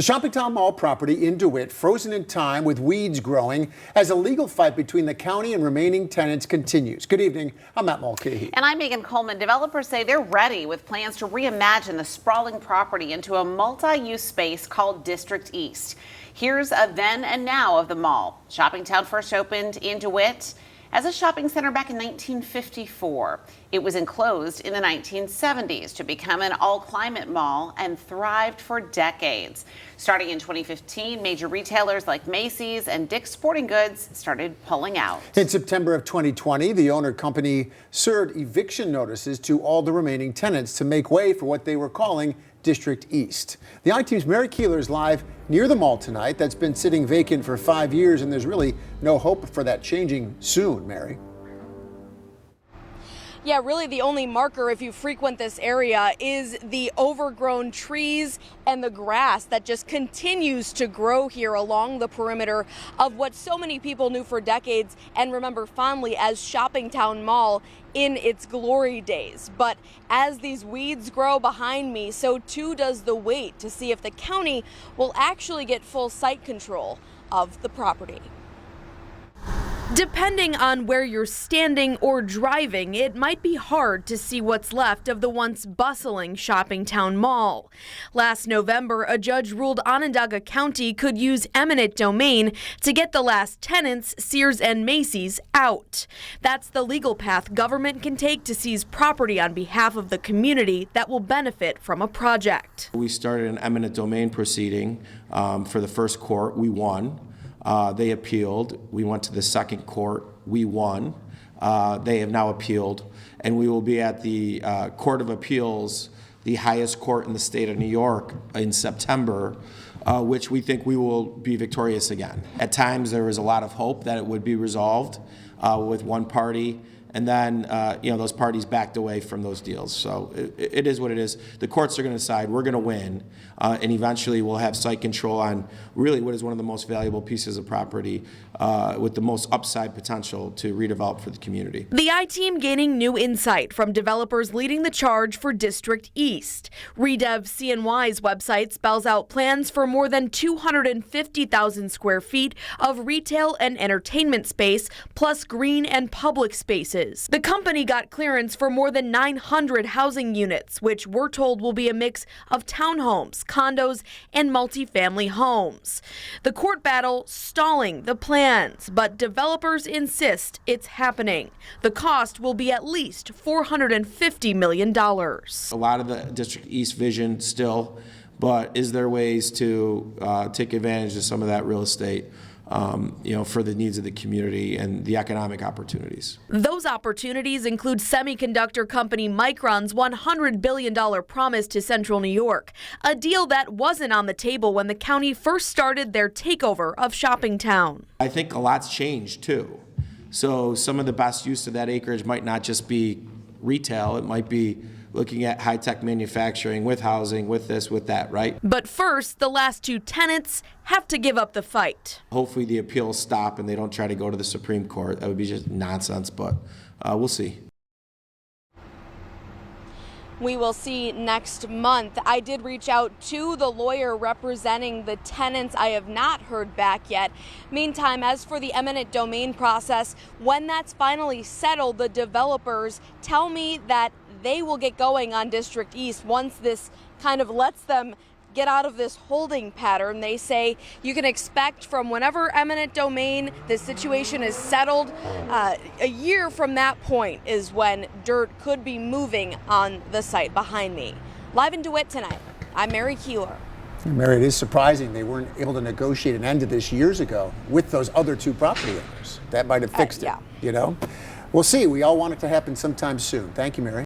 The Shoppingtown Mall property in DeWitt frozen in time with weeds growing as a legal fight between the county and remaining tenants continues. Good evening. I'm Matt Mulcahy. And I'm Megan Coleman. Developers say they're ready with plans to reimagine the sprawling property into a multi-use space called District East. Here's a then and now of the mall. Shoppingtown first opened in DeWitt as a shopping center back in 1954. It was enclosed in the 1970s to become an all-climate mall and thrived for decades. Starting in 2015, major retailers like Macy's and Dick's Sporting Goods started pulling out. In September of 2020, the owner company served eviction notices to all the remaining tenants to make way for what they were calling District East. The I-Team's Mary Keeler is live near the mall tonight. That's been sitting vacant for 5 years, and there's really no hope for that changing soon, Mary. Yeah, really the only marker if you frequent this area is the overgrown trees and the grass that just continues to grow here along the perimeter of what so many people knew for decades and remember fondly as Shoppingtown Mall in its glory days. But as these weeds grow behind me, so too does the wait to see if the county will actually get full site control of the property. Depending on where you're standing or driving, it might be hard to see what's left of the once bustling Shoppingtown Mall. Last November, a judge ruled Onondaga County could use eminent domain to get the last tenants, Sears and Macy's, out. That's the legal path government can take to seize property on behalf of the community that will benefit from a project. We started an eminent domain proceeding for the first court. We won. They appealed. We went to the second court. We won. They have now appealed, and we will be at the Court of Appeals, the highest court in the state of New York, in September, which we think we will be victorious again. At times, there was a lot of hope that it would be resolved with one party, and then those parties backed away from those deals. So it is what it is. The courts are going to decide. We're going to win, and eventually we'll have site control on really what is one of the most valuable pieces of property with the most upside potential to redevelop for the community. The I-Team gaining new insight from developers leading the charge for District East. Redev CNY's website spells out plans for more than 250,000 square feet of retail and entertainment space, plus green and public spaces. The company got clearance for more than 900 housing units, which we're told will be a mix of townhomes, condos, and multifamily homes. The court battle stalling the plans, but developers insist it's happening. The cost will be at least $450 million. A lot of the District East vision still, but is there ways to take advantage of some of that real estate? For the needs of the community and the economic opportunities. Those opportunities include semiconductor company Micron's $100 billion promise to Central New York, a deal that wasn't on the table when the county first started their takeover of Shoppingtown. I think a lot's changed too. So some of the best use of that acreage might not just be retail, it might be looking at high-tech manufacturing with housing, with this, with that, right? But first, the last two tenants have to give up the fight. Hopefully the appeals stop and they don't try to go to the Supreme Court. That would be just nonsense, but we'll see. We will see next month. I did reach out to the lawyer representing the tenants. I have not heard back yet. Meantime, as for the eminent domain process, when that's finally settled, the developers tell me that they will get going on District East once this kind of lets them get out of this holding pattern. They say you can expect from whenever eminent domain, the situation is settled, a year from that point is when dirt could be moving on the site behind me. Live in DeWitt tonight, I'm Mary Keeler. Mary, it is surprising they weren't able to negotiate an end to this years ago with those other two property owners. That might have fixed it, yeah. We'll see. We all want it to happen sometime soon. Thank you, Mary.